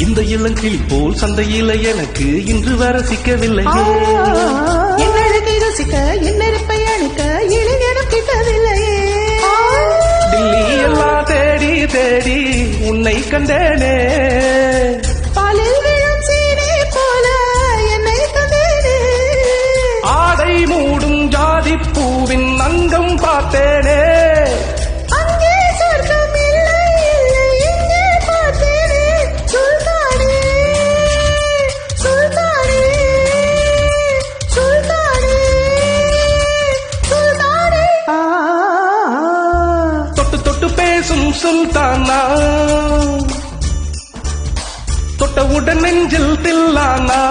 இந்த இளங்கிளி போல் சந்தையில எனக்கு இன்று வர சிக்கவில்லை. என்னழகை ரசிக்க என்னிருப்பை அணிக்க இளைஞனும் கிட்டவில்லையே. டில்லி எல்லாம் தேடி தேடி உன்னை கண்டேனே. பாலில் விழும் சீனே போல என்னை தந்தேனே. ஆடை மூடும் ஜாதி பூவின் அங்கம் பார்த்தேனே. அங்கே சொர்க்கம் இல்லை இல்லை இங்கே பார்த்தேனே. சுல்தானே சுல்தானே சுல்தானே சுல்தானே. தொட்டு தொட்டு பேசும் சுல்தானா, தொட்டவுடன் நெஞ்சில் தில்லானா.